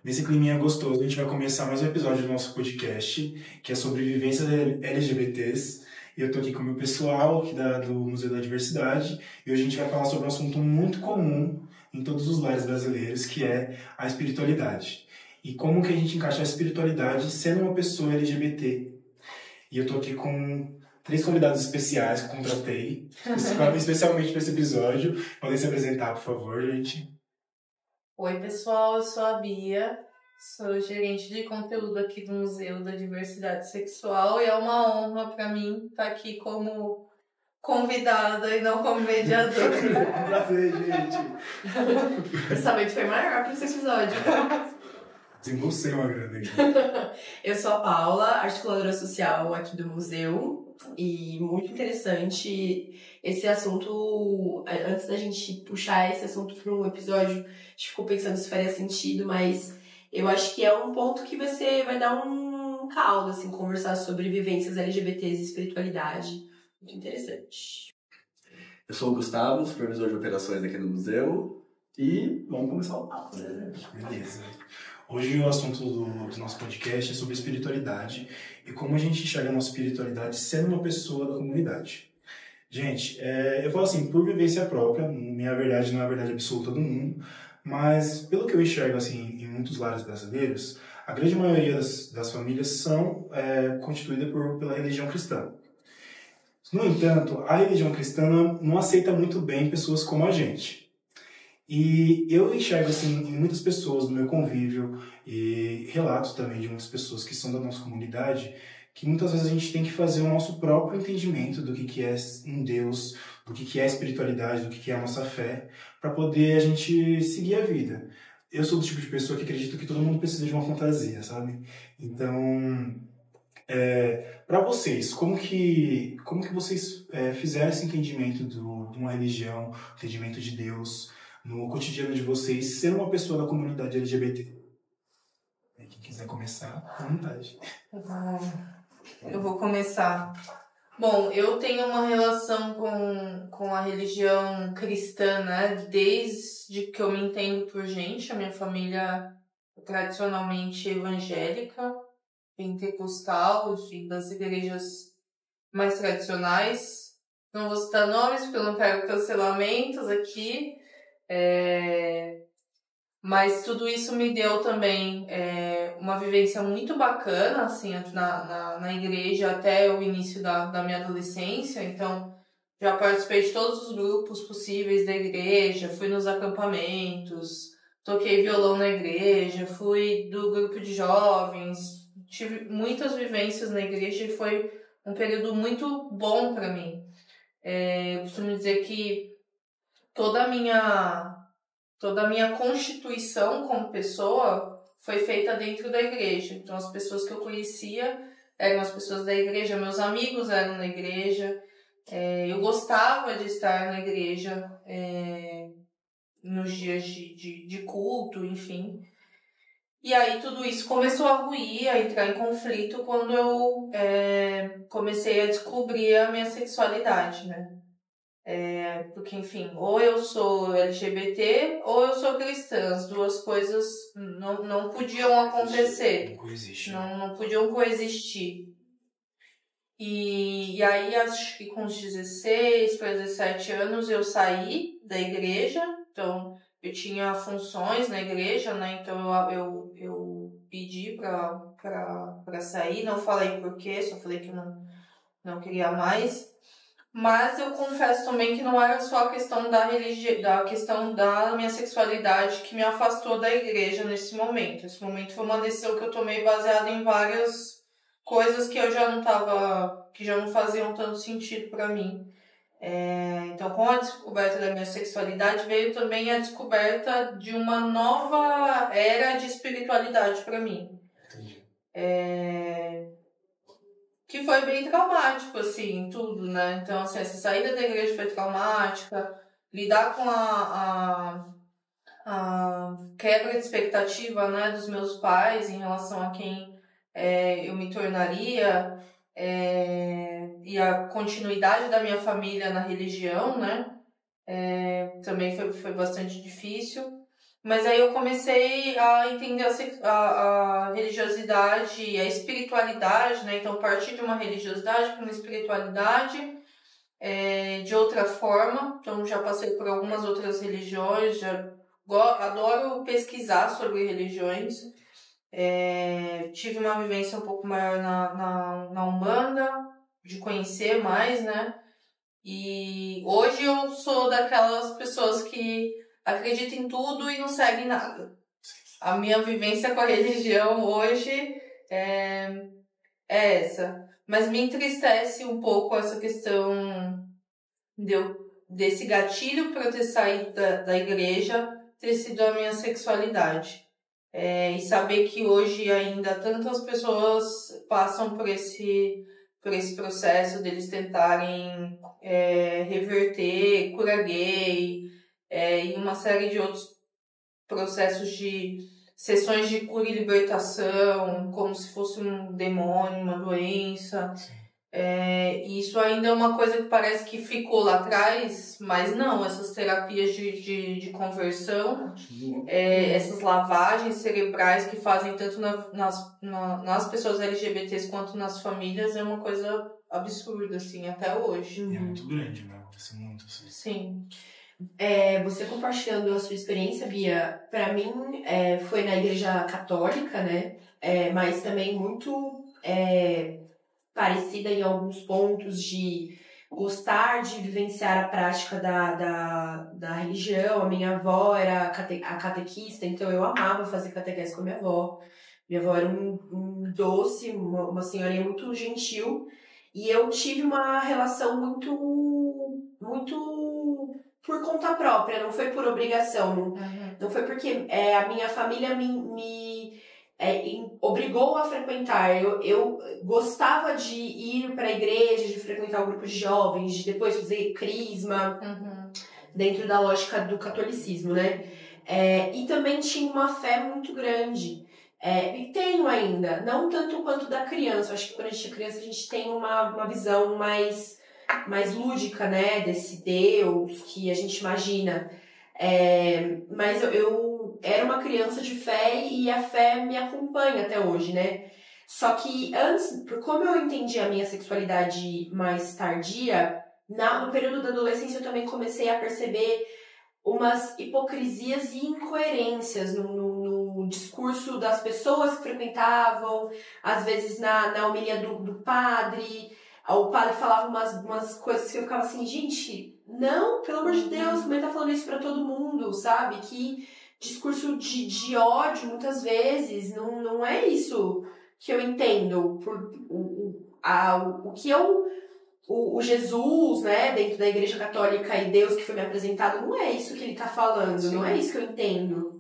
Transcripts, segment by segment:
Nesse climinha gostoso, a gente vai começar mais um episódio do nosso podcast, que é sobre vivências LGBTs. E eu tô aqui com o meu pessoal aqui do Museu da Diversidade, e hoje a gente vai falar sobre um assunto muito comum em todos os lares brasileiros, que é a espiritualidade. E como que a gente encaixa a espiritualidade sendo uma pessoa LGBT. E eu tô aqui com 3 convidados especiais que eu contratei, especialmente para esse episódio. Podem se apresentar, por favor, gente. Oi, pessoal, eu sou a Bia, sou gerente de conteúdo aqui do Museu da Diversidade Sexual e é uma honra para mim estar aqui como convidada e não como mediadora. Prazer, gente. O orçamento foi maior para esse episódio. Desembolsei uma grana aqui. Eu sou a Paula, articuladora social aqui do museu, e muito interessante esse assunto. Antes da gente puxar esse assunto para um episódio, a gente ficou pensando se faria sentido, mas eu acho que é um ponto que você vai dar um caldo, assim, conversar sobre vivências LGBTs e espiritualidade. Muito interessante. Eu sou o Gustavo, supervisor de operações aqui no museu, e vamos começar o papo, né? Beleza. Hoje o assunto do nosso podcast é sobre espiritualidade e como a gente enxerga a nossa espiritualidade sendo uma pessoa da comunidade. Gente, eu falo assim, por vivência própria, minha verdade não é a verdade absoluta do mundo, mas pelo que eu enxergo assim, em muitos lares brasileiros, a grande maioria das famílias são constituídas pela religião cristã. No entanto, a religião cristã não aceita muito bem pessoas como a gente. E eu enxergo assim, em muitas pessoas do meu convívio e relatos também de muitas pessoas que são da nossa comunidade, que muitas vezes a gente tem que fazer o nosso próprio entendimento do que é um Deus, do que é a espiritualidade, do que é a nossa fé, para poder a gente seguir a vida. Eu sou do tipo de pessoa que acredita que todo mundo precisa de uma fantasia, sabe? Então, para vocês, como que vocês fizeram esse entendimento de uma religião, entendimento de Deus no cotidiano de vocês, sendo uma pessoa da comunidade LGBT? Quem quiser começar, à vontade. Eu vou começar. Bom, eu tenho uma relação com a religião cristã, né? Desde que eu me entendo por gente. A minha família é tradicionalmente evangélica, pentecostal, enfim, das igrejas mais tradicionais. Não vou citar nomes, porque eu não quero cancelamentos aqui. Mas tudo isso me deu também uma vivência muito bacana, assim, na igreja até o início da minha adolescência. Então, já participei de todos os grupos possíveis da igreja, fui nos acampamentos, toquei violão na igreja, fui do grupo de jovens, tive muitas vivências na igreja e foi um período muito bom para mim. Eu costumo dizer que toda a minha constituição como pessoa foi feita dentro da igreja. Então, as pessoas que eu conhecia eram as pessoas da igreja, meus amigos eram na igreja, eu gostava de estar na igreja nos dias de culto, enfim. E aí tudo isso começou a ruir, a entrar em conflito quando eu comecei a descobrir a minha sexualidade, né? Porque, enfim, ou eu sou LGBT ou eu sou cristã. As duas coisas não podiam acontecer. Não podiam coexistir. E aí, acho que com os 16 para 17 anos, eu saí da igreja. Então, eu tinha funções na igreja, né? Então, eu pedi pra sair. Não falei por quê, só falei que não queria mais. Mas eu confesso também que não era só a questão da questão da minha sexualidade que me afastou da igreja nesse momento. Esse momento foi uma decisão que eu tomei baseada em várias coisas que que já não faziam tanto sentido para mim. Então, com a descoberta da minha sexualidade, veio também a descoberta de uma nova era de espiritualidade para mim. Entendi. Que foi bem traumático, assim, tudo, né? Então, assim, essa saída da igreja foi traumática, lidar com a quebra de expectativa, né, dos meus pais em relação a quem eu me tornaria, e a continuidade da minha família na religião, né? Também foi bastante difícil. Mas aí eu comecei a entender a religiosidade e a espiritualidade, né? Então, partir de uma religiosidade para uma espiritualidade de outra forma. Então, já passei por algumas outras religiões, adoro pesquisar sobre religiões. Tive uma vivência um pouco maior na Umbanda, de conhecer mais, né? E hoje eu sou daquelas pessoas que acreditam em tudo e não seguem nada. A minha vivência com a religião hoje é essa. Mas me entristece um pouco essa questão desse gatilho para eu ter saído da igreja ter sido a minha sexualidade. E saber que hoje ainda tantas pessoas passam por esse processo deles tentarem reverter, cura gay, e uma série de outros processos de sessões de cura e libertação, como se fosse um demônio, uma doença. E isso ainda é uma coisa que parece que ficou lá atrás, mas não, essas terapias de conversão, essas lavagens cerebrais que fazem tanto nas pessoas LGBTs quanto nas famílias é uma coisa absurda, assim, até hoje. É muito grande, né? Acontece muito assim. Sim. Você compartilhando a sua experiência, Bia, pra mim foi na igreja católica, né? Mas também muito parecida em alguns pontos de gostar de vivenciar a prática da religião. A minha avó era a catequista, então eu amava fazer catequese com a minha avó. Minha avó era um doce, uma senhorinha muito gentil. E eu tive uma relação muito por conta própria, não foi por obrigação. Não foi porque a minha família me obrigou a frequentar. Eu gostava de ir para a igreja, de frequentar o grupo de jovens, de depois fazer crisma, dentro da lógica do catolicismo, né? E também tinha uma fé muito grande. E tenho ainda, não tanto quanto da criança. Acho que quando a gente é criança a gente tem uma visão mais lúdica, né? Desse Deus que a gente imagina. Mas eu era uma criança de fé e a fé me acompanha até hoje, né? Só que antes, por como eu entendi a minha sexualidade mais tardia, no período da adolescência eu também comecei a perceber umas hipocrisias e incoerências no discurso das pessoas que frequentavam, às vezes na homilia do padre. O padre falava umas coisas que eu ficava assim, gente, não, pelo amor de Deus, como ele tá falando isso pra todo mundo, sabe? Que discurso de ódio, muitas vezes, não é isso que eu entendo. O que o Jesus, né, dentro da Igreja Católica e Deus que foi me apresentado, não é isso que ele tá falando, Sim. Não é isso que eu entendo.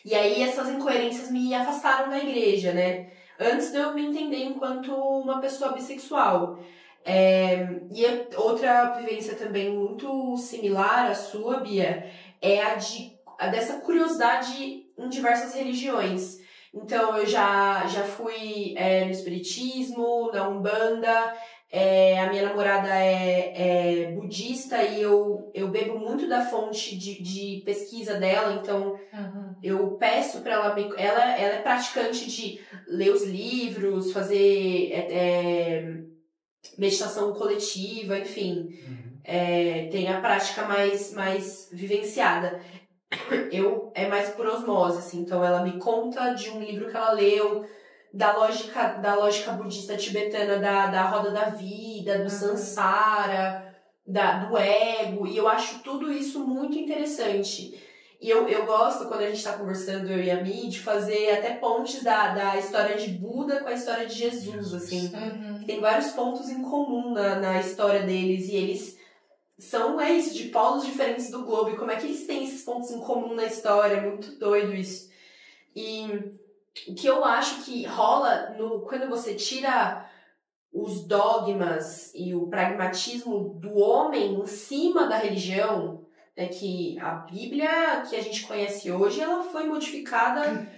E aí essas incoerências me afastaram da igreja, né? Antes de eu me entender enquanto uma pessoa bissexual. E outra vivência também muito similar à sua, Bia, é a dessa curiosidade em diversas religiões. Então, eu já fui no espiritismo, na Umbanda. A minha namorada é budista e eu bebo muito da fonte de pesquisa dela, então eu peço para ela, ela é praticante de ler os livros, fazer meditação coletiva, enfim, tem a prática mais vivenciada. Eu mais por osmose, assim, então ela me conta de um livro que ela leu, da lógica budista tibetana, da roda da vida, do samsara, do ego, e eu acho tudo isso muito interessante. E eu gosto, quando a gente tá conversando, eu e a Mi, de fazer até pontes da história de Buda com a história de Jesus, assim. Tem vários pontos em comum na história deles, e eles são, isso, de polos diferentes do globo, e como é que eles têm esses pontos em comum na história, é muito doido isso. E o que eu acho que rola quando você tira os dogmas e o pragmatismo do homem em cima da religião, é que a Bíblia que a gente conhece hoje, ela foi modificada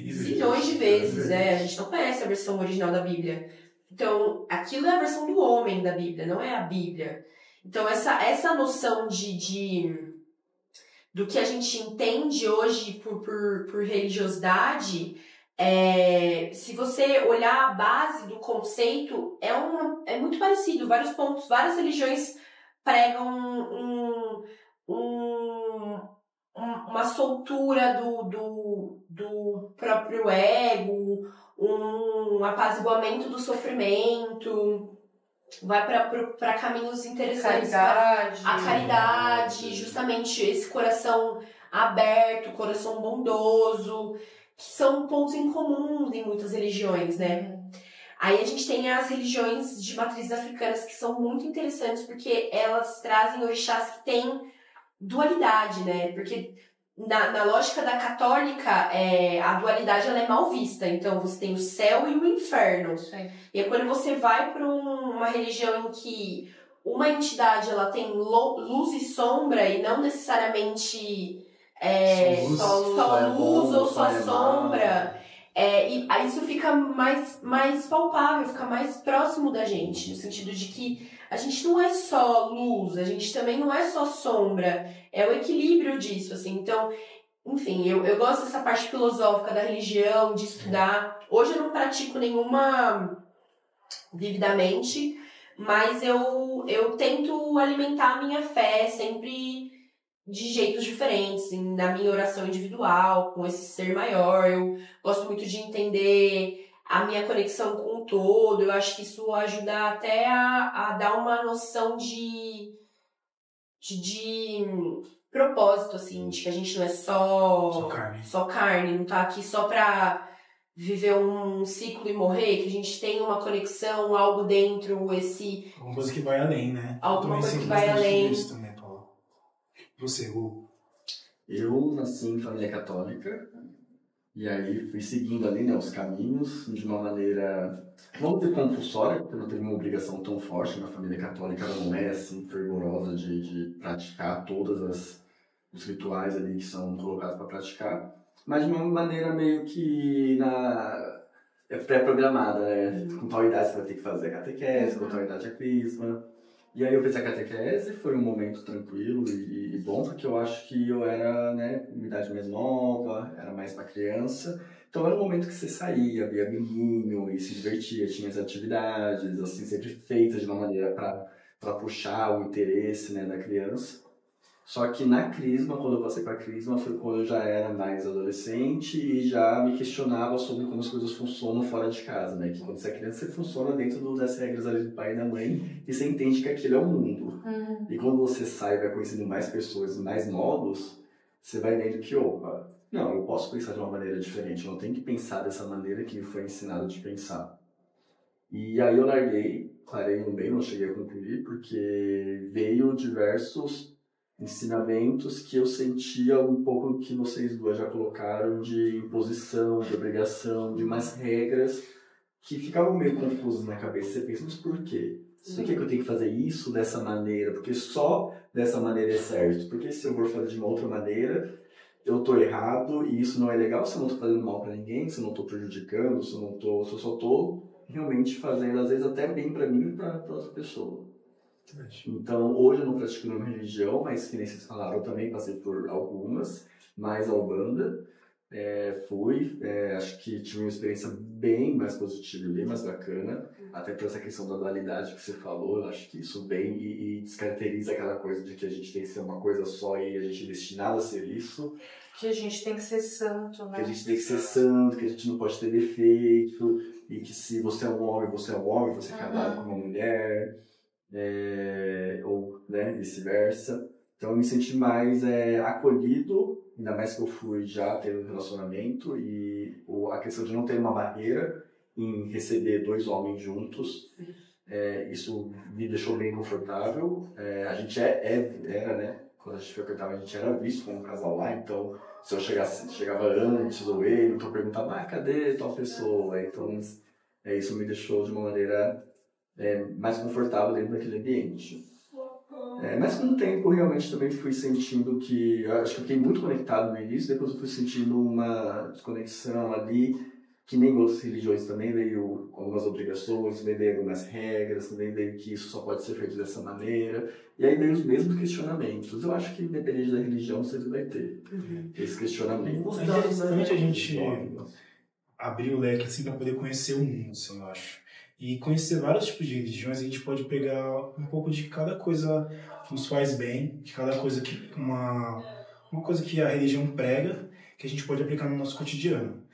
zilhões de vezes, A gente não conhece a versão original da Bíblia. Então, aquilo é a versão do homem da Bíblia, não é a Bíblia. Então, essa noção de do que a gente entende hoje por religiosidade, se você olhar a base do conceito, é muito parecido. Vários pontos, várias religiões pregam uma soltura do próprio ego, um apaziguamento do sofrimento, vai para caminhos interessantes. A caridade, justamente esse coração aberto, coração bondoso, que são pontos em comum em muitas religiões, né? Aí a gente tem as religiões de matrizes africanas que são muito interessantes porque elas trazem orixás que têm dualidade, né? Porque na lógica da católica, a dualidade ela é mal vista. Então você tem o céu e o inferno. Sim. E aí, quando você vai para uma religião em que uma entidade ela tem luz e sombra e não necessariamente só luz ou só sombra, e aí isso fica mais palpável, fica mais próximo da gente, no sentido de que a gente não é só luz, a gente também não é só sombra, é o equilíbrio disso, assim. Então, enfim, eu gosto dessa parte filosófica da religião, de estudar. Hoje eu não pratico nenhuma vividamente, mas eu tento alimentar a minha fé sempre de jeitos diferentes, na minha oração individual, com esse ser maior. Eu gosto muito de entender a minha conexão com o todo. Eu acho que isso ajuda até a dar uma noção de propósito, assim, de que a gente não é só carne, não tá aqui só pra viver um ciclo e morrer, que a gente tem uma conexão, algo dentro, alguma coisa que vai além, né? Alguma coisa que vai além. Isso também, Paulo. Você, Hugo? Eu nasci em família católica, e aí fui seguindo ali, né, os caminhos de uma maneira, vamos dizer, compulsória, porque não teve uma obrigação tão forte. Na família católica ela não é assim fervorosa de praticar todos os rituais ali que são colocados para praticar, mas de uma maneira meio que pré-programada, né? Com tal idade você vai ter que fazer a catequese, com tal idade a crisma. E aí eu fiz a catequese, foi um momento tranquilo e bom, porque eu acho que eu era, né, uma idade mais nova, era mais para criança. Então era um momento que você saía, via amiguinho e se divertia, tinha as atividades, assim, sempre feitas de uma maneira para puxar o interesse, né, da criança. Só que na crisma, quando eu passei para a crisma, foi quando eu já era mais adolescente e já me questionava sobre como as coisas funcionam fora de casa, né? Que quando você é criança, você funciona dentro das regras ali do pai e da mãe e você entende que aquilo é o mundo. E quando você sai e vai conhecendo mais pessoas, mais modos, você vai vendo que, opa, não, eu posso pensar de uma maneira diferente, eu não tenho que pensar dessa maneira que me foi ensinado de pensar. E aí eu clarei no meio, não cheguei a concluir, porque veio diversos ensinamentos que eu sentia um pouco que vocês duas já colocaram de imposição, de obrigação, de umas regras que ficavam meio confusas na cabeça. Você pensa, mas por quê? Por que eu tenho que fazer isso dessa maneira? Porque só dessa maneira é certo. Porque se eu for fazer de uma outra maneira, eu tô errado e isso não é legal, se eu não tô fazendo mal para ninguém, se eu não tô prejudicando, se eu só tô realmente fazendo, às vezes, até bem para mim e para outra pessoa. Então, hoje eu não pratico nenhuma religião, mas que nem vocês falaram, eu também passei por algumas, mais a Umbanda. Acho que tive uma experiência bem mais positiva e bem mais bacana, até por essa questão da dualidade que você falou. Eu acho que isso vem e descaracteriza aquela coisa de que a gente tem que ser uma coisa só e a gente é destinado a ser isso. Que a gente tem que ser santo, né? Que a gente tem que ser santo, que a gente não pode ter defeito, e que se você é um homem, você é casado com uma mulher, ou, né, vice-versa. Então eu me senti mais acolhido, ainda mais que eu fui já ter um relacionamento, e a questão de não ter uma barreira em receber dois homens juntos, isso me deixou bem confortável. A gente era, né, quando a gente frequentava, a gente era visto como um casal lá, então se eu chegava antes ou ele, então eu perguntava, cadê tal pessoa? Então isso me deixou de uma maneira mais confortável dentro daquele ambiente. Mas com o tempo, realmente, também fui sentindo que... Eu acho que eu fiquei muito conectado no início, depois eu fui sentindo uma desconexão ali, que nem outras religiões também veio com algumas obrigações, também veio algumas regras, também veio que isso só pode ser feito dessa maneira. E aí veio os mesmos questionamentos. Eu acho que independente da religião, sempre vai ter esse questionamento. É interessante a gente abrir o leque assim, para poder conhecer o mundo, assim, eu acho. E conhecer vários tipos de religiões, a gente pode pegar um pouco de cada coisa que nos faz bem, de cada coisa que uma coisa que a religião prega, que a gente pode aplicar no nosso cotidiano.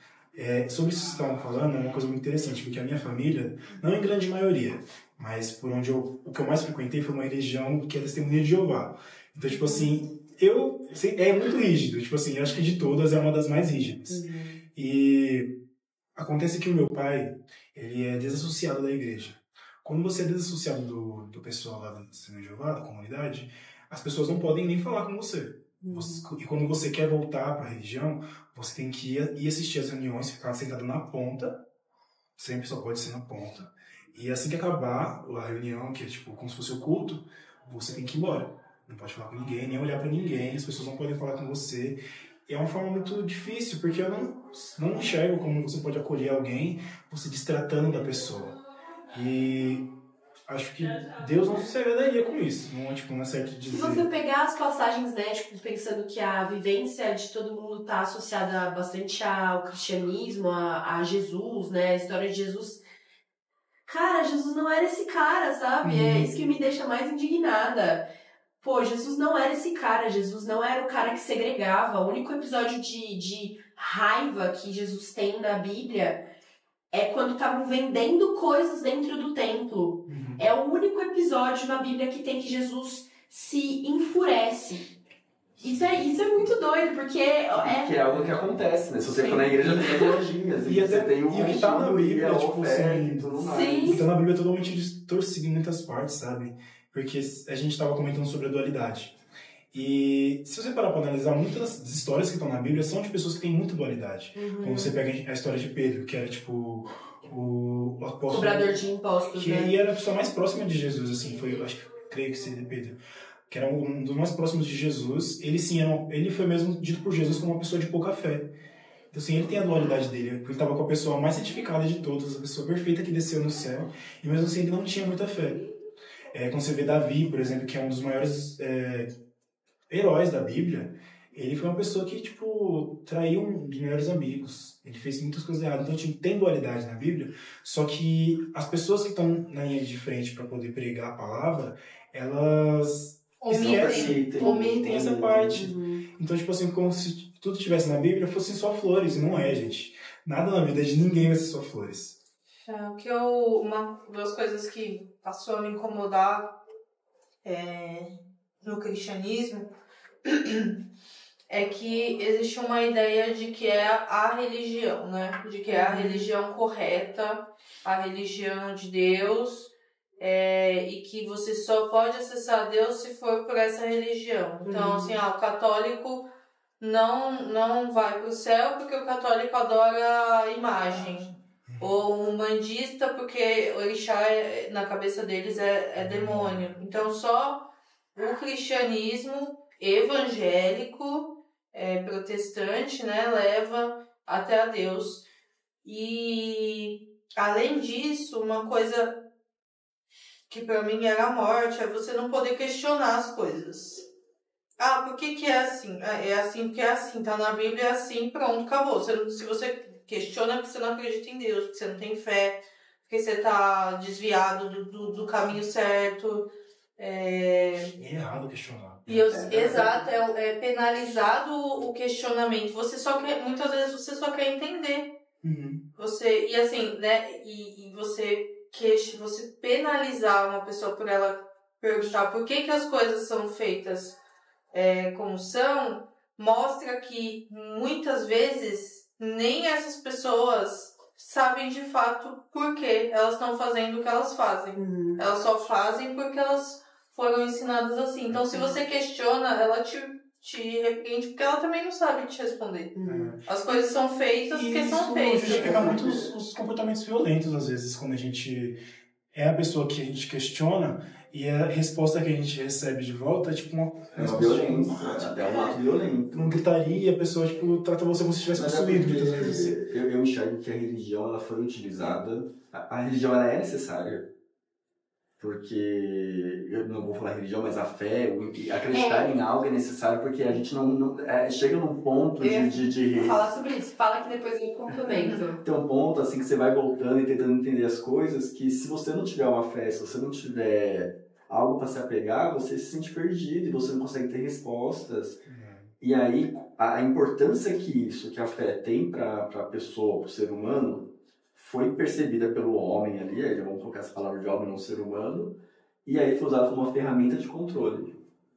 Sobre isso que vocês estavam falando, é uma coisa muito interessante, porque a minha família, não em grande maioria, mas por onde o que eu mais frequentei foi uma religião que é a Testemunha de Jeová. Então, tipo assim, é muito rígido, tipo assim, eu acho que de todas é uma das mais rígidas. E acontece que o meu pai, ele é desassociado da igreja. Quando você é desassociado do pessoal lá da Testemunha de Jeová, da comunidade, as pessoas não podem nem falar com você. E quando você quer voltar para a religião, você tem que ir assistir as reuniões, ficar sentado na ponta, sempre só pode ser na ponta. E assim que acabar a reunião, que é tipo como se fosse o culto, você tem que ir embora. Não pode falar com ninguém, nem olhar para ninguém, as pessoas não podem falar com você. E é uma forma muito difícil, porque eu não enxergo como você pode acolher alguém você destratando da pessoa. E acho que Deus não se agradaria com isso, não é certo dizer. Se você pegar as passagens, né, tipo, pensando que a vivência de todo mundo tá associada bastante ao cristianismo, a Jesus, né, a história de Jesus. Cara, Jesus não era esse cara, sabe? É isso que me deixa mais indignada. Pô, Jesus não era esse cara, Jesus não era o cara que segregava. O único episódio de raiva que Jesus tem na Bíblia é quando estavam vendendo coisas dentro do templo. É o único episódio na Bíblia que tem que Jesus se enfurece. Isso é muito doido, porque que é algo que acontece, né? Se você for na igreja, tem as lojinhas, e você tem o que tá na Bíblia, tipo assim, tudo mais. Sim. Então na Bíblia é totalmente distorcido em muitas partes, sabe? Porque a gente estava comentando sobre a dualidade. E se você parar para analisar, muitas das histórias que estão na Bíblia são de pessoas que têm muita dualidade. Como você pega a história de Pedro, que era tipo o apóstolo... Cobrador de impostos, né? E era a pessoa mais próxima de Jesus, assim, creio que seria Pedro, que era um dos mais próximos de Jesus. Ele foi mesmo dito por Jesus como uma pessoa de pouca fé. Então, assim, ele tem a dualidade dele, porque ele estava com a pessoa mais santificada de todas, a pessoa perfeita que desceu no céu, e mesmo assim ele não tinha muita fé. Quando você vê Davi, por exemplo, que é um dos maiores heróis da Bíblia, ele foi uma pessoa que, tipo, traiu um dos melhores amigos. Ele fez muitas coisas erradas. Então, tem dualidade na Bíblia, só que as pessoas que estão na linha de frente para poder pregar a palavra, elas omitem essa parte. Então, tipo assim, como se tudo estivesse na Bíblia, fossem só flores. E não é, gente. Nada na vida de ninguém vai ser só flores. Duas coisas que passou a me incomodar no cristianismo é que existe uma ideia de que é a religião, né? De que é a religião correta, a religião de Deus, e que você só pode acessar Deus se for por essa religião. Então, assim, o católico não vai para o céu porque o católico adora a imagem. Ou um umbandista porque o orixá na cabeça deles é demônio. Então, só o cristianismo evangélico, protestante, né, leva até a Deus. E, além disso, uma coisa que pra mim era a morte é você não poder questionar as coisas. Por que é assim? É assim porque é assim, tá na Bíblia, é assim, pronto, acabou. Se você questiona porque você não acredita em Deus, porque você não tem fé, porque você tá desviado do caminho certo. É errado questionar. Exato, é penalizado o questionamento. Muitas vezes você só quer entender. E assim, né? E você penalizar uma pessoa por ela perguntar por que as coisas são feitas como são, mostra que muitas vezes nem essas pessoas sabem de fato por que elas estão fazendo o que elas fazem. Elas só fazem porque elas foram ensinadas assim. Então, se você questiona, ela te repreende porque ela também não sabe te responder. As coisas são feitas porque são feitas. Isso justifica muito os comportamentos violentos, às vezes, quando a gente é a pessoa que a gente questiona E a resposta que a gente recebe de volta é tipo uma violência, até um ato violento. Não gritaria, a pessoa tipo, trata você como se tivesse possuído muitas vezes. Eu enxergo que a religião ela foi utilizada. A religião ela é necessária. Porque, eu não vou falar religião, mas a fé, acreditar em algo é necessário, porque a gente não chega num ponto de... Falar sobre isso, fala que depois eu complemento. Tem um ponto assim que você vai voltando e tentando entender as coisas, que se você não tiver uma fé, se você não tiver algo para se apegar, você se sente perdido e você não consegue ter respostas. E aí, a importância que a fé tem para a pessoa, para o ser humano, foi percebida pelo homem ali, vamos colocar essa palavra de homem, não ser humano, e aí foi usado como uma ferramenta de controle.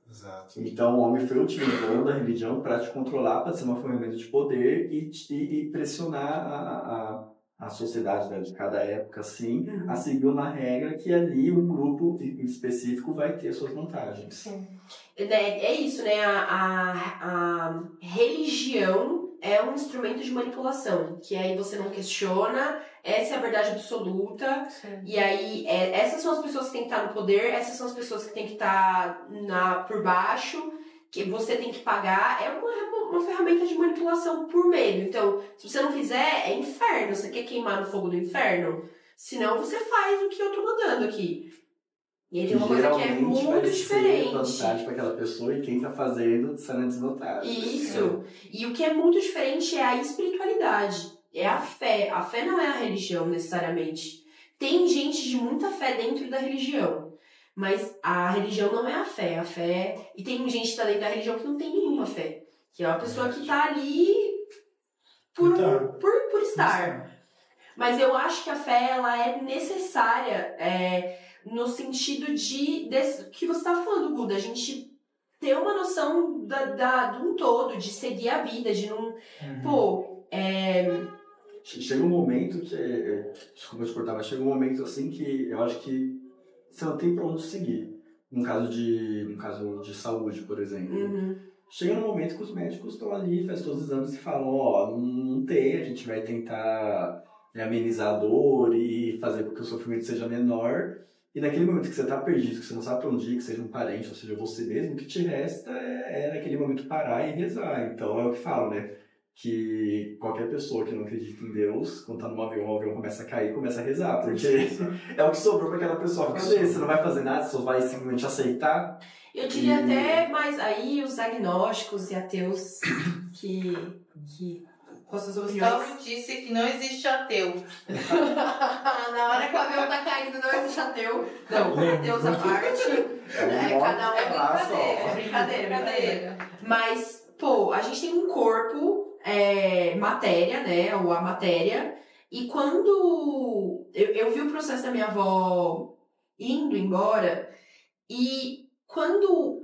Exato. Então o homem foi utilizando a religião para te controlar, para ser uma ferramenta de poder e pressionar a sociedade, né, de cada época, assim, a seguir uma regra que ali um grupo específico vai ter suas vantagens. Sim. É isso, né? A religião é um instrumento de manipulação, que aí você não questiona, essa é a verdade absoluta. Sim. E aí essas são as pessoas que têm que estar no poder, essas são as pessoas que têm que estar por baixo, que você tem que pagar. É uma ferramenta de manipulação por medo. Então, se você não fizer, é inferno. Você quer queimar no fogo do inferno? Senão você faz o que eu tô mandando aqui. E aí tem uma coisa que é muito diferente. Vantagem para aquela pessoa e quem tá fazendo sai na desvantagem. Isso. E o que é muito diferente é a espiritualidade. É a fé. A fé não é a religião, necessariamente. Tem gente de muita fé dentro da religião. Mas a religião não é a fé. A fé... E tem gente que tá dentro da religião que não tem nenhuma fé. Que é uma pessoa que tá ali por estar. Mas eu acho que a fé, ela é necessária... no sentido desse que você estava falando, Guda, a gente ter uma noção de um todo, de seguir a vida, de não... Chega um momento que... desculpa te cortar, mas chega um momento assim que eu acho que você não tem pra onde seguir. No caso de saúde, por exemplo. Chega um momento que os médicos estão ali, fazem todos os exames e falam, não tem, a gente vai tentar amenizar a dor e fazer com que o sofrimento seja menor. E naquele momento que você está perdido, que você não sabe para onde ir, que seja um parente, ou seja, você mesmo, o que te resta é naquele momento parar e rezar. Então é o que falo, né? Que qualquer pessoa que não acredita em Deus, quando está o avião começa a cair, começa a rezar. Porque é o que sobrou para aquela pessoa. Cadê? Você não vai fazer nada, você só vai simplesmente aceitar. Eu diria até mais aí os agnósticos e ateus que com suas opiniões. Gustavo disse que não existe ateu. Na hora que o avião tá caindo, não existe ateu. Não, ateus à parte. Cada um é brincadeira. Mas, a gente tem um corpo, matéria, né? Ou a matéria. E quando eu vi o processo da minha avó indo embora, e quando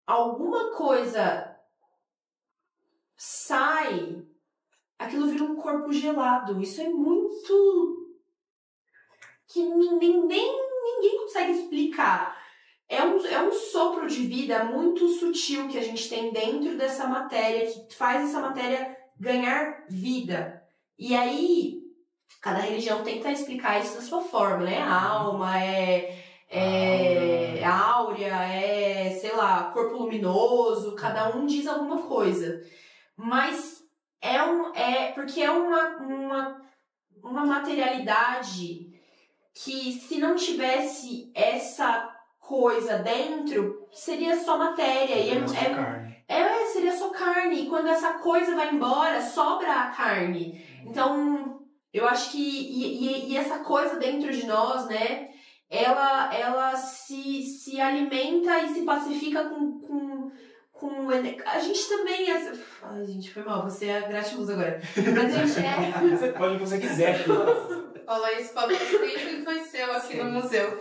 alguma coisa sai, aquilo vira um corpo gelado. Isso é muito... que ninguém consegue explicar. É um sopro de vida muito sutil que a gente tem dentro dessa matéria, que faz essa matéria ganhar vida. E aí, cada religião tenta explicar isso da sua forma, né? A alma, áurea, sei lá, corpo luminoso, cada um diz alguma coisa. Mas porque é uma materialidade que, se não tivesse essa coisa dentro, seria só matéria. Seria só carne. E quando essa coisa vai embora, sobra a carne. Então, eu acho que... E essa coisa dentro de nós, né? Ela se alimenta e se pacifica com a gente também... Ai, gente, foi mal. Você é gratiluz agora. Mas a gente Você pode o que você quiser. Falou isso para o tempo que foi seu aqui no museu.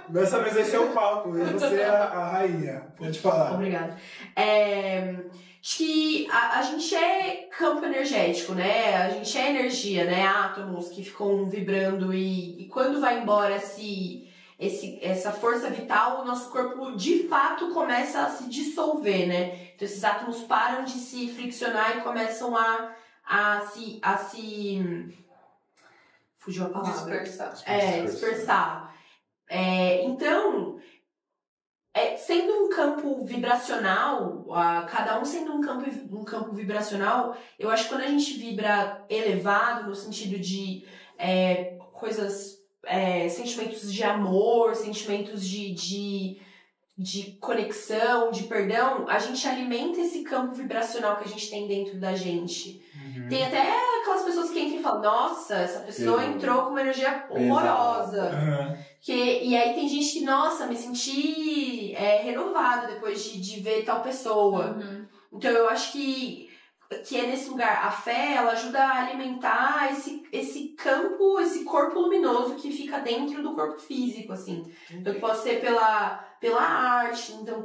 Dessa vez esse é o palco e você é a rainha. Pode falar. Obrigada. Acho que a gente é campo energético, né? A gente é energia, né? Átomos que ficam vibrando e quando vai embora essa força vital, o nosso corpo de fato começa a se dissolver, né? Então esses átomos param de se friccionar e começam a se fugiu a palavra. Dispersar. Dispersar. Então, sendo um campo vibracional, cada um sendo um campo vibracional, eu acho que quando a gente vibra elevado, no sentido de coisas, sentimentos de amor, sentimentos de conexão, de perdão, a gente alimenta esse campo vibracional que a gente tem dentro da gente. Tem até aquelas pessoas que entram e falam, nossa, essa pessoa entrou com uma energia horrorosa. E aí tem gente que, nossa, me senti renovada depois de ver tal pessoa. Então eu acho que é nesse lugar. A fé, ela ajuda a alimentar esse campo, esse corpo luminoso que fica dentro do corpo físico, assim. Então pode ser pela arte, então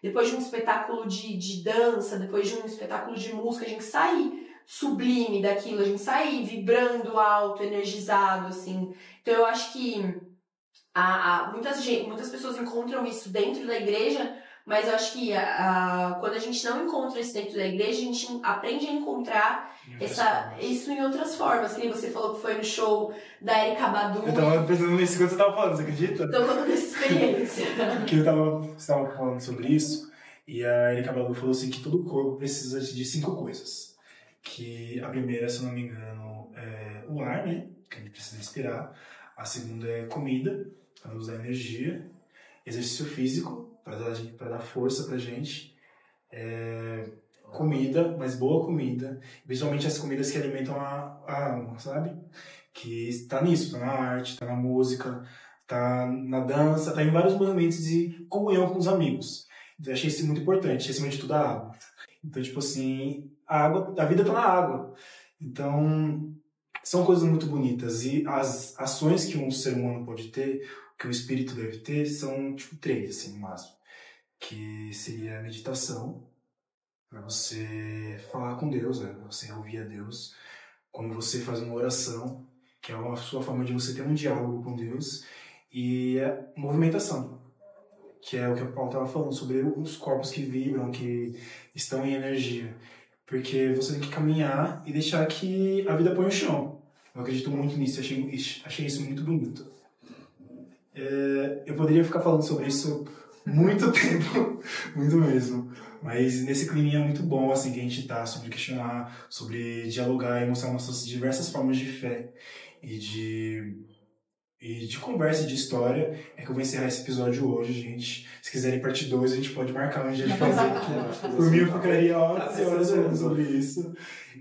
depois de um espetáculo de dança, depois de um espetáculo de música, a gente sai sublime daquilo, a gente sai vibrando alto, energizado, assim. Então eu acho que muitas pessoas encontram isso dentro da igreja, mas eu acho que quando a gente não encontra isso dentro da igreja, a gente aprende a encontrar isso em outras formas. Que você falou que foi no show da Erykah Badu. Eu tava pensando nisso quando você tava falando, você acredita? Tô falando dessa experiência. Porque você tava falando sobre isso, e a Erykah Badu falou assim que todo corpo precisa de 5 coisas. Que a primeira, se eu não me engano, é o ar, né? Que a gente precisa respirar. A segunda é comida, para nos dar energia. Exercício físico, para dar força pra gente. Comida, mas boa comida. Principalmente as comidas que alimentam a alma, sabe? Que está nisso, tá na arte, tá na música, tá na dança, tá em vários movimentos de comunhão com os amigos. Então eu achei isso muito importante, acima de tudo a água. Então, tipo assim, a vida tá na água. Então, são coisas muito bonitas. E as ações que um ser humano pode ter, que o espírito deve ter, são, tipo, 3, assim, no máximo. Que seria a meditação, para você falar com Deus, né? Você ouvir a Deus. Quando você faz uma oração, que é a sua forma de você ter um diálogo com Deus. E a movimentação, que é o que o Paulo estava falando, sobre os corpos que vibram, que estão em energia. Porque você tem que caminhar e deixar que a vida põe o chão. Eu acredito muito nisso, achei isso muito bonito. Eu poderia ficar falando sobre isso muito tempo, muito mesmo. Mas nesse clima é muito bom, assim, que a gente tá, sobre questionar, sobre dialogar e mostrar nossas diversas formas de fé e de conversa e de história. É que eu vou encerrar esse episódio hoje, gente. Se quiserem parte 2, a gente pode marcar um dia de fazer. Por mim, eu ficaria horas e horas falando sobre isso.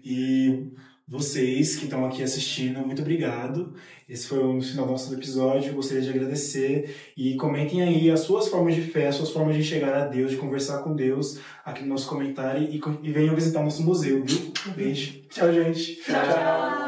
E vocês que estão aqui assistindo, muito obrigado. Esse foi o final do nosso episódio. Eu gostaria de agradecer. E comentem aí as suas formas de fé, as suas formas de chegar a Deus, de conversar com Deus aqui no nosso comentário. E venham visitar o nosso museu, viu? Beijo. Tchau, gente. Tchau.